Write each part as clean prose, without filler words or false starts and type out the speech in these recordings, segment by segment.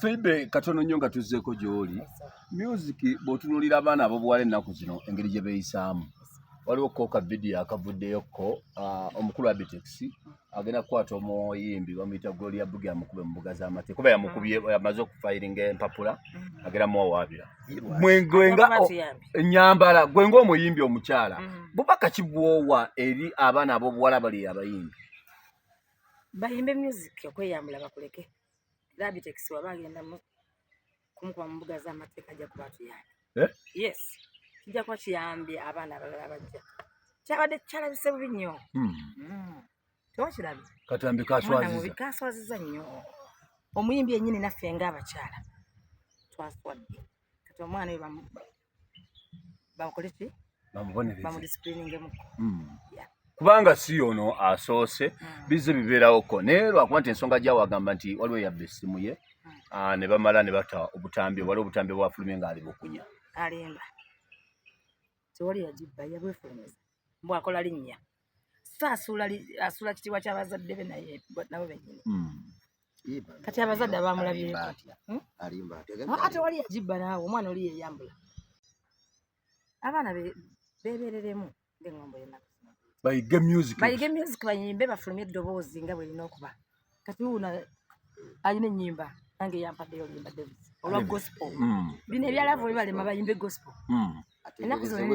Feibe katono nnyo nga tuzzeko gy'oli. Music bw'otunuulira abaana ab'obuwala ennaku zino engeri gye beeyisaamu. Waliwo ko ka video akavuddeyoko omukulu Abitex agenda kukwata omuyimbi bamuyita Gloria Bugi amukube mu mbuga z'amateeka kuba yamukubye yamaze okufayiringa empapula agenda muwawaabira. Gwenga ennyambala gwenga omuyimbi omukyala bubaka kibwowa eri abaana ab'obuwala bali abayimbi bayimbe music okweyambula bakuleke. Abitex waba agenda kumukuba mu mbuga z'amateeka ajja kuba tuyambi. Yes. Kijja kuba kiyambye abaana abalala bajja. Kyabadde kyalabise bubi nnyo. Tewakirabi. Katambi kaswaziza. Mwana kaswaziza nnyo. Omuyimbi yennyini naffe ng'abakyala. Twaswadde. Kati omwana we bamukoleki? Bamubonereze. Bamudiscipliningemu. Kubanga si ono asoose bize bibeerawoko naye lwakuba nti ensonga gyawagamba nti waliwo yabba essimu ye ne bamala ne bata obutambi waliwo obutambi bwafulumye ng'ali bukunya alimba tewali yagibba yabwefulumeza mbw akola linnya so asuula kitiibwa ky'abazadde be naye nabo bennyini kati abazadde abamulabye ate wali yagibba naawe omwana oli yeyambula abaana beebereremu ng'eŋŋombo yennaku bayige music bayimbe bafulumye eddoboozi nga bwe lina okuba kati wuuna alina ennyimba nange yampaddeyo olimba Davis olwa gospel bino ebyalavu balema bayimbe gospel ennaku zino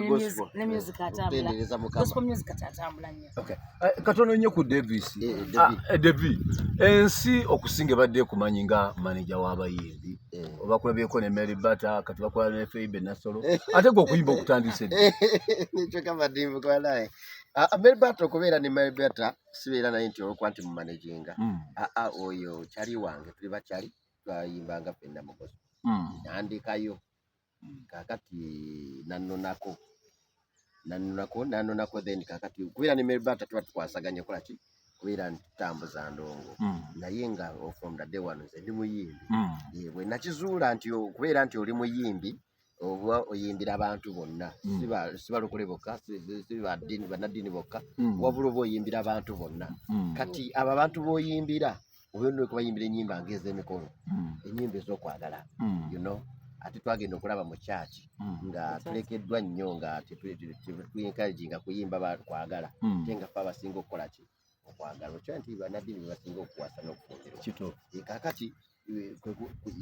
ne music atambula gospel music atambula nnyo katono nnyo ku Davis Davi ensi okusinga badde kumanyi nga manager w'abayimbi oba kulabyeko ne Mary Bata kati bakola ne Feibe Nasolo ate gwe okuyimba okutandise nicho kama dimbu kwa naye Mary Bata okubeera ne Mary Bata sibeera naye nti olwokuba nti mumanaginga oyo kyali wange tuli bakyali twayimbanga ffenna mu gospel nandikayo kakati nanonako then kakati kubeera ne Mary Bata tuba tukwasaganye kola ki kubeera ntutambuza ndongo naye nga from the day one nze ndi muyimbi bwe nakizuula nti kubeera nti oli muyimbi oba oyimbira abantu bonna sibalokole bokka sibadini banadini bokka wabula oba oyimbira abantu bonna kati abo abantu b'oyimbira obeera okubayimbira ennyimba ng'ez'emikono ennyimba ez'okwagala ate twagenda okulaba mu kyaki nga tulekeddwa nnyo nga twenkaraginga kuyimba kwagala ate nga ffe abasinga okukola ki okwagala okyo nti banadini bebasinga okukwasa n'okufungira kakati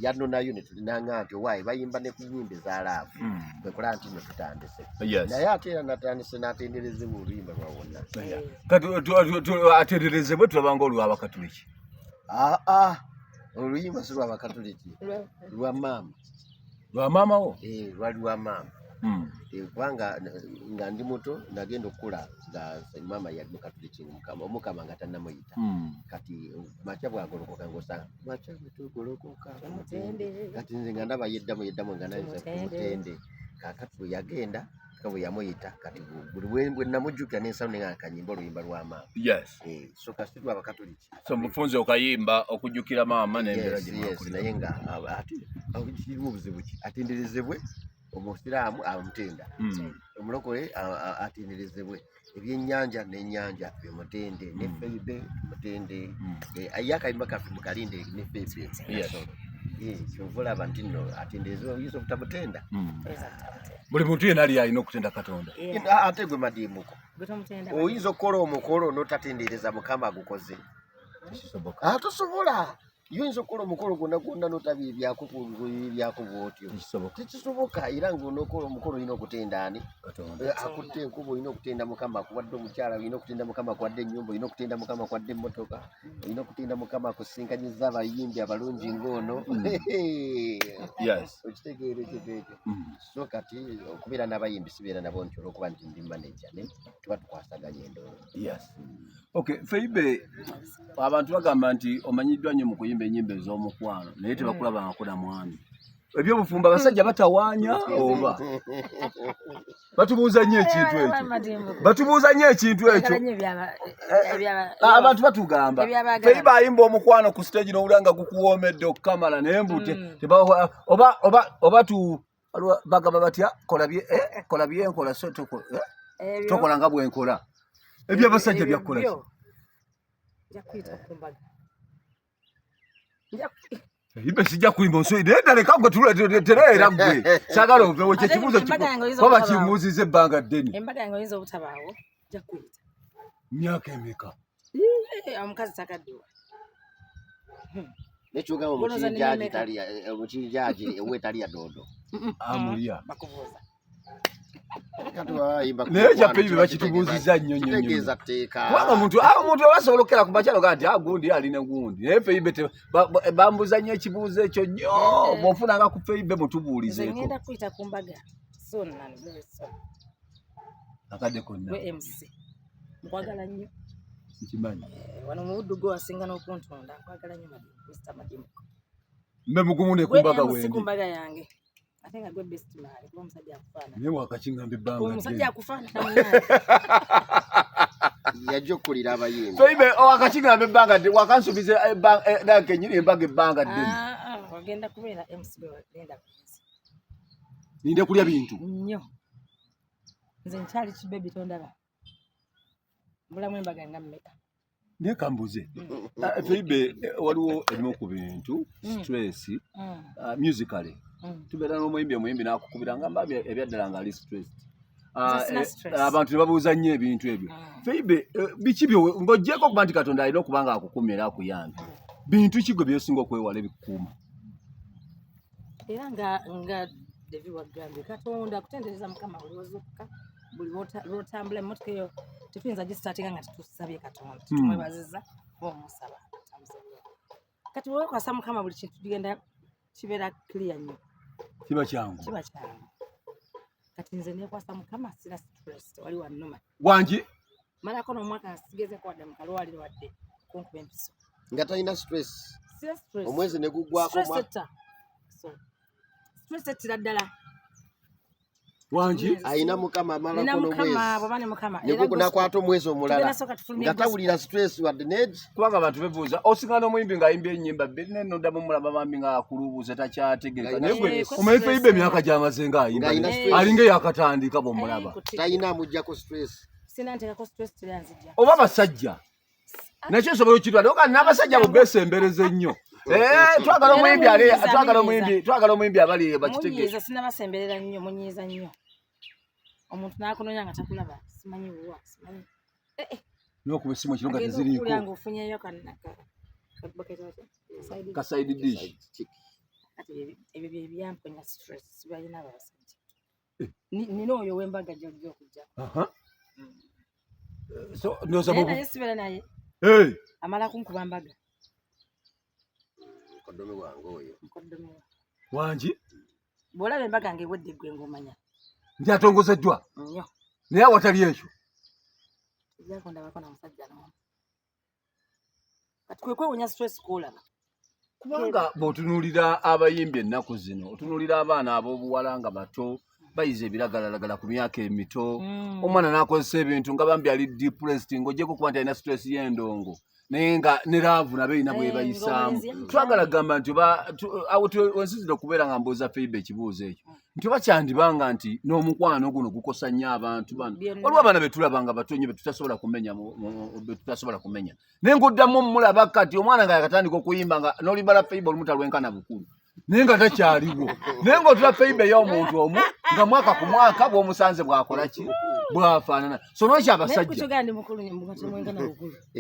yano nayo netulinanga nti owaayi bayimba ne ku nnyimba ezalaavu kwekola nti no tutandise naye ate era natandise n'atenderezebwa oluyimba lwa wonna kati atenderezebwe tulabanga olw'abakatuliki oluyimba si lw'abakatuliki lwa maama wo lwali lwa maama kubanga nga ndi muto nagenda okukula nga maama yali mukatuliki omukama nga tannamuyita kati makya bwagolokoka ng'osanga makya bwetugolokoka kati nze nga ndaba yeddamu nga nayiza ku mutende kakati bwe yagenda nga bwe yamuyita kati bwe namujjukira n'ensalo ne nga kanyimba oluyimba lwa maama so kasi lw'abakatuliki so mufunze okayimba okujjukira maama n'embeera gye naye nga ate kirimu obuzibu ki atenderezebwe omusiraamu amutenda omulokole atenderezebwe ebyennyanja n'ennyanja bimutende ne Feibe mutende yakayimba kaffe mukalinde ne Feibe kyova olaba nti nno atenderezebwe oyinza obutamutenda buli muntu yenna ali alina okutenda Katonda ate gwe madiimuko oyinza okukola omukolo n'otatendereza Mukama agukoze tosobola yinza okukola omukolo gwonna n'otabiibyako bw'otyo tekisoboka era ng'onookola omukolo olina okutenda ani akutte enkuba olina okutenda Mukama akuwadde omukyala olina okutenda Mukama akuwadde ennyumba olina okutenda Mukama akuwadde emmotoka olina okutenda Mukama akusinkanyizza abayimbi abalungi ng'ono okitegeera ekyo ekyo so kati okubeera n'abayimbi sibeera nabo nti olwokuba nti ndi manager ne tuba tukwasaganya endowooza Feibe abantu bagamba nti omanyiddwa nnyo mu kuyimba ennyimba ez'omukwano naye tebakulabangako na mwami ebyobufumbo abasajja batawaanya oba batubuuza nnyo ekintu ekyo abantu batugamba Feibe ayimba omukwano ku stage n'owulira nga gukuwoomedde okukamala naye mbute oba bagamba batya kola byenkola so tokola nga bwenkola ebyabasajja byakukola Ibe sijja kuimba nsoi nenda leka gwe terera gwe sagala ovewo kye kibuzo kuba kimuzize ebbanga ddene embaga yange oyinza obutabaawo jja kuyita myaka emeka omukazi takaddiwa nekyogamba omukinjaji ewetali ya dodo amulya bakubuuza naye kyaffe ibe bakitubuuziza nnyo kubanga omuntu abasobola okukera ku makyalo ga nti agundi alina gundi naye ffe ibe bambuza nnyo ekibuuzo ekyo nnyo bw'ofunanga ku ffe ibe mutubuulizeeko ngenda kuyita ku mbaga akadde konna MC nkwagala nnyo nkimanyi wano mu buddu gwe wasinga n'okuntunda nkwagala nnyo Mr. Madimu mbe mugumu ne ku mbaga wendi ku mbaga yange ate nga gwe best man kuba omusajja akufaana naye wakakingamba ebbanga omusajja akufaana yajja okukulira abayimbi feibe wakakingamba ebbanga ddene wakansuubiza nange nyini embaga ebbanga ddene wagenda kubeera MC genda ninde kulya bintu nnyo nze nkyali kibebi tondaba mbulamu embaga nga mmeka naye kambuze feibe waliwo ebimu ku bintu stress musically tubeera n'omuyimbi n'akukubira nga mba ebyaddala nga ali stress abantu ne babuuza nnyo ebintu ebyo feibe biki ng'oggyeko okuba nti katonda alina okuba nga akukumya era akuyambe bintu ki gwe byosinga okwewala ebikukuuma era nga David wagambye katonda kutendereza mukama buli wazukka buli lwotambula emmotoka eyo tetuyinza gisitaatinga nga tetusabye katonda tumwebaziza omusaba kati wekwasa mukama buli kintu kigenda kibeera clear nnyo kiba kyangu kati nze nekwasa mukama sina stress wali wannuma wangi malako n'omwaka nsigezeko wadde mukalwaliro wadde kunkuba empiso nga talina stress omwezi ne guggwako stress ettira ddala wangi ayina mukama amalako n'omwezi nakwata omwezi omulala nga tawulira stress wadde neegi kubanga abantu bebuuza osinga n'omuyimbi ng'ayimba ennyimba bbiri nenoddamu mulaba bambi ng'akulubuuza takyategeeka naye gwe omanyi feibe emyaka gy'amaze ng'ayimba alinga eyakatandika bw'omulaba talina amugyako stress oba basajja nakyo nsobola okitwala oka n'abasajja bo beesembereza ennyo twagala omuyimbi abali bakitegeeza sinabasemberera nnyo munyiiza nnyo omuntu n'akunoonya nga takulaba simanyi wuwa simanyi n'okuba essimu ekiro nga teziriiko nga ofunyeyo kaside dish ebyo bye byamponya stress sibalina abasajja nina oyo w'embaga gy'ojja okujja naye sibeera naye amala kunkuba mbaga mukoddomi wange oyo wangi bw'olaba embaga ng'ewedde gwe ng'omanya nti atongozeddwa nnyo naye awatali ekyo ebyakondabako na musajja n'omu kati kwe kwewunya stress kwolaba kubanga bw'otunuulira abayimbi ennaku zino otunuulira abaana ab'obuwala nga bato bayize ebiragalalagala ku myaka emito omwana n'akozesa ebintu nga bambi ali depressed ng'ogyeko kuba nti alina stress y'endongo naye nga ne laavu nabo erina bwe bayisaamu twagala gamba nti wensizira okubeera nga mbuuza feibe ekibuuzo ekyo nti oba kyandibanga nti n'omukwano guno gukosa nnyo abantu bano waliwo abaana betulaba nga bato nnyo betutasobola kumenya naye ng'oddamu omulaba kati omwana nga yakatandika okuyimba nga n'olimbala feibe olumu talwenkana bukulu naye nga takyaliwo naye ng'otula feibe y'omuntu omu nga mwaka ku mwaka bw'omusanze bw'akola ki bwafaanana so n'okyo abasajja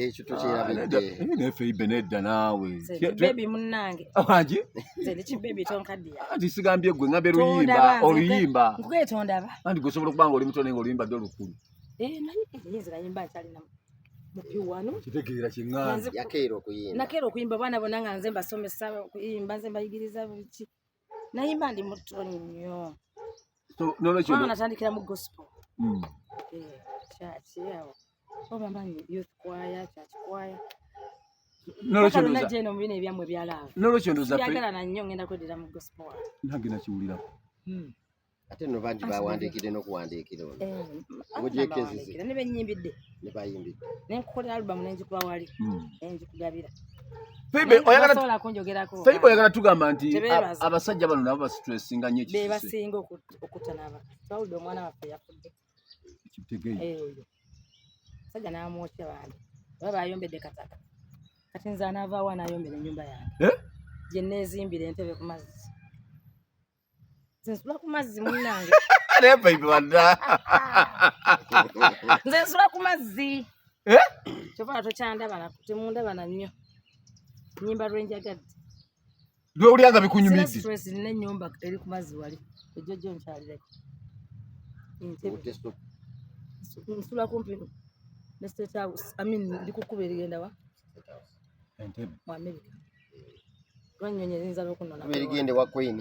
ekyo tokyerabidde naye feibe nedda naawe bebi munnange wangi kibebi tonkaddiya anti sigambye gwe ngambe oluyimba nkugwetondaba anti gwe osobola okuba nga oli muto naye nga oluyimba dde olukulu yinza nayimba nkyalina mupiwano kitegeera kiŋŋanzi nakeera okuyimba abaana bonna nga nze mbasomesa okuyimba nze mbayigiriza biki nayimba ndi muto nnyo natandikira mu gospel kyakiyawo obamanyi youth choir church choir nolwekyo mubina ebyamwe byalabyagala nannyo ngenda kwedera mu gospel nange nakiwulirako ate no bangi bawandiikidde n'okuwandiikira mujekezize ne benyimbidde ne bayimbidde nenkukolera alubamu nenjikuba wali nenjikugabira Feibe oyagala tugamba nti abasajja bano nabo basitressinga nnyo ekisise bebasinga okutanaba twawulidde omwana waffe yafudde kitegeeyo sajja n'amwokya bandi oba bayombedde kataka kati nze anaavaawo anaayombera ennyumba yange gye neezimbira entebe ku mazzi. Nze nsula ku mazzi munnange. Baby wanda. Nze nsula ku mazzi. Kyova tokyandaba na temundaba na nnyo. Nnyimba lwenjagadde. Gwe olyanga bikunyumidde. Sina stress nina ennyumba eri ku mazzi wali. Ejjojjo nkyalireko. Nsula kumpi ne State House. Ndi kukuba erigenda wa? Entebbe. Mu America. Lwanyonyi eyinza n'okunona. Erigende wa Queen.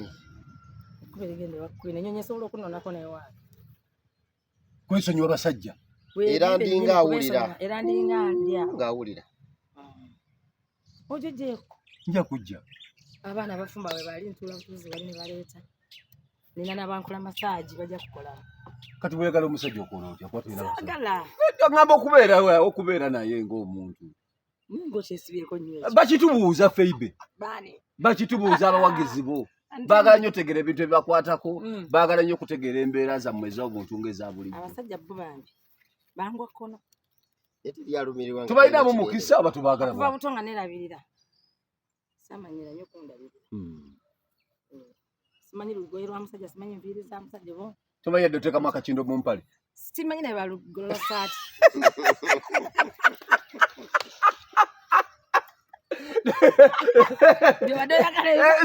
Kuba erigende wa Queen. Ennyonyi esobola okunonako newaali. Kwesonyiwa basajja. Era ndinga awulira. Era ndinga ndya. Ng'awulira. Ojejeeko. Nja kujja. Abaana bafumba bwe bali ntula butuzi bali ne baleeta. Nina n'abankola massage bajja kukola. Kati weegala omusajja okola otya kuba tulina basajja. Sagala. Ngamba okubeera naye ng'omuntu. Ningo kyesibyeko nnyo. Bakitubuuza Feibe. Baani. Bakitubuuza abawagizi bo. Baagala nnyo otegeera ebintu ebibakwatako. Baagala nnyo okutegeera embeera zammwe ez'obuntu ng'eza bulijjo. Abasajja bo bambi. Bangwa kkono. Tubalinamu mukisa aba tubaagala. Kuva buto nga neerabirira. Samanyira nnyo kundabirira. Simanyi lugoye lwa musajja, simanyi enviiri za musajja bo. Tomanyi yadde oteekamu akakindo mu mpale. Simanyi ne balugolola saati.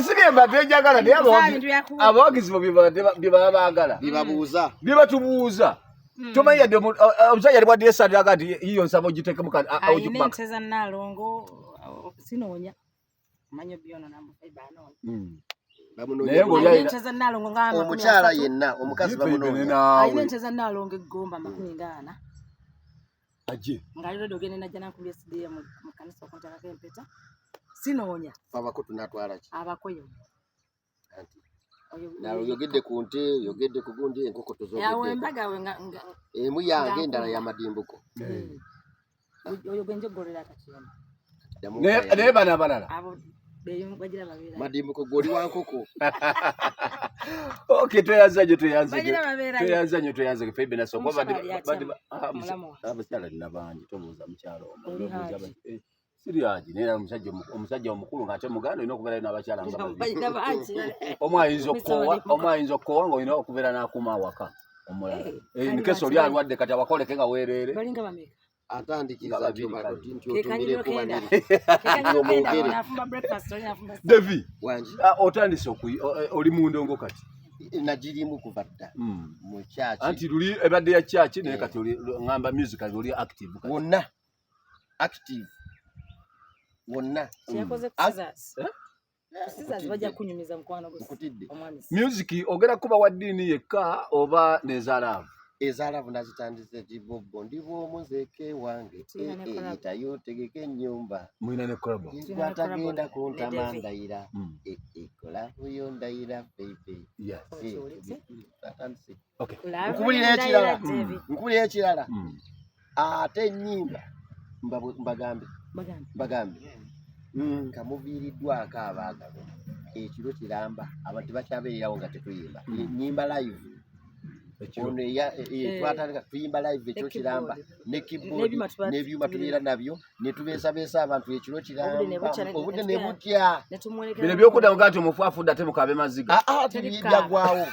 Sigenda tenjagala naye abawagizi bo bye baba baagala. Bibabuuza. Bye batubuuza. Tomanyi yadde omusajja yali bwadde esaati aga nti yiyo nsaba ogiteekemu ayina ente za Nnaalongo sinoonya. Amanyi byono namufaiba anoonya. Ente za Nnaalongo nga omukyala yenna omukazi bamunoonya. Ayina ente za Nnaalongo eggomba 40. Ajje. Ng'aliro ogende najja nakumbye SDA mu kanisa okuntalako empeta. Sinoonya. Abakutu natwala ki? Abakoyo. Nalo yogedde ku nte, yogedde ku gundi enkoko tozogedde. Yawe embaga we nga emu yange endala ya madimbuko. Oyo gwenje golera akakiyama. Naye bana abalala. Abo bagira babeera. Madimbuko goli wa nkoko. Okay, toyanzanye. Bagira babeera. Toyanzanye Feibe naso kuba abakyala nnabangi tobuuza mukyalo. Siriyaji nera omusajja omukulu ng'ate muganda olina okubeera n'abakyala nga babiri. Omu ayinza okkowa ng'olina okubeera n'akuma awaka omulala. Nikeso oli alwadde kati abakoleke nga weereere. Balinga bameka. Atandikiza nti otumire ku babiri. Devi wangi otandise oli mu ndongo kati. Nagirimu kuva dda mu church. Anti luli ebadde ya church naye kati oli ngamba musical oli active kati. Wonna active. Wonna yakoze kusizas. Kusizas bajja kunyumiza mukwano gukutidde. Music ogera kuba wa ddiini yekka oba nezalavu. Ezalavu nazitandise Jibobbo ndibo omuzeke wange tayo tegeke ennyumba mwina ne club atagenda kuntamangayira ekola huyo ndayira Feibe. Okay. Nkubulira ekirala ate ennyimba mbagambe kamuviiriddwako abaagalo ekiro kiramba abantu bakyabeererawo nga tetuyimba nnyimba live ono twatandika tuyimba live ekiro kiramba ne keyboard n'ebyuma tubeera nabyo ne tubeesabeesa abantu ekiro kiramba obudde ne butya bino byokudda nga nti omufu afudde ate mukabe maziga byagwawo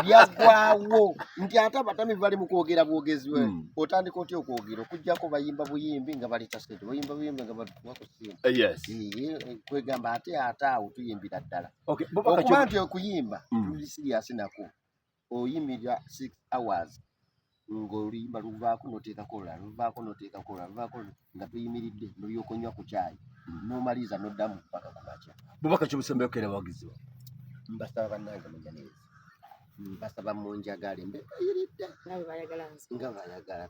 byagwawo nti ate abatamivu bali mu kwogera bwogezi we otandika otya okwogera okuggyako bayimba buyimbi nga bali tasente bayimba buyimbi nga batuwa ku ssimu kwegamba ate awo tuyimbira ddala okuba nti okuyimba tuli siriasi nako oyimirira 6 hours ng'oluyimba luvaako n'oteekako olulala luvaako n'oteekako olulala luvaako nga tuyimiridde n'olyoka onywa ku caayi n'omaliza n'oddamu paka ku makya. Bubaka kibusembeyo abawagizi bo mbasaba bannange munjaniza mbasaba munjagale mbeeyiridde nga bayagala Feibe nga mwayagala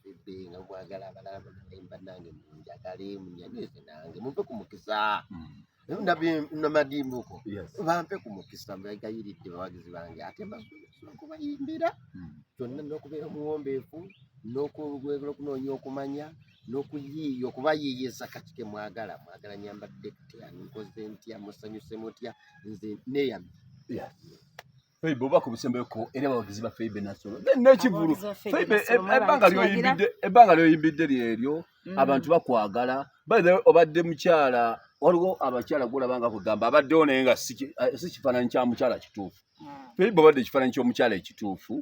Feibe nga mwagala abalala bannange munjagale munjanize nange mumpe ku mukisa namadimbuko bampe ku mukisa mbegayiridde bawagizi bange ate basobola okubayimbira kyonna n'okubeera omuwombeefu n'okunoonya okumanya n'okuyiiya okubayiiyisa kati ke mwagala nyambadde ttya nkoze ntya musanyuse mutya nze neeyamye. Feibe oba ku busembeko era abawagizi ba Feibe Nassolo n'ekivulu Feibe ebbanga lyoyimbidde lyeryo abantu bakwagala by the way obadde mukyala waliwo abakyala golabanga kugamba abaddewo naye nga si kifaananyi kya mukyala kituufu Filipo badde kifaananyi ky'omukyala ekituufu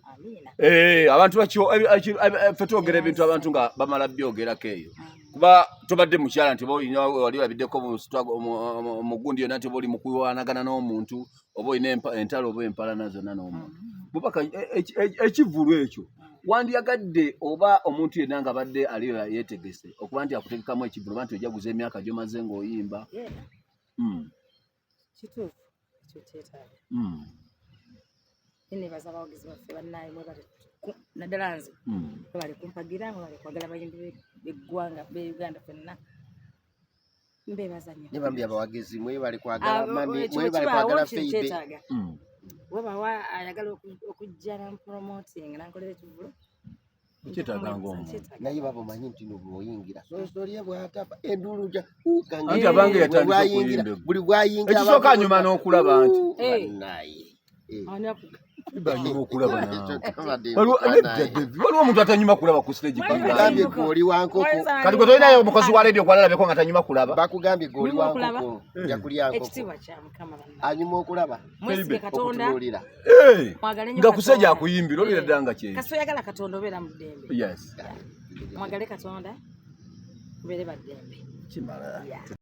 abantu ffe twogera ebintu abantu nga bamala byogerako eyo kuba tobadde mukyala nti wali olabiddeko mugundi yonna nti oba oli mukuwanagana n'omuntu oba olina entalo oba empalana zonna n'omuntu bubaka ekivulu ekyo wandiyagadde oba omuntu yenna nga badde aliyo yeetegese okuba nti akutegekamu ekivulu oba nti ojaguza emyaka gy'omaze ng'oyimba kituufu ekyo kyetaaga nebaza abawagizi baffe bannaye naddala nze bali kumpagira nga bali kwagala bayimbi b'eggwanga b'Uganda ffenna mbebaza nnyo ne bambi abawagizi mwe bali kwagala mami mwe bali kwagala feibe webawa ayagala okujja promoting nankolera ekivulu kyetaaga ng'omuntu naye baba omanyi nti nobwoyingira sosoliye bwatapa enduluja anti abange yatandika okuyimba buli bwayingira ekisooka nyuma n'okulaba nti naye banyuma okulaba waliwo omuntu atanyuma kulaba ku stage bakugambye goli wankoko kati gwe tolinayo omukozi wa radio kwalalabeko nga tanyuma kulaba bakugambye goli wankoko jakulya nkoko ekitiibwa kya Mukama anyuma okulaba mwesige Katonda nga kuseja akuyimbira olira ddala nga kye kasoyagala Katonda obeera mu ddembe yes mwagale Katonda mubeere baddembe kimala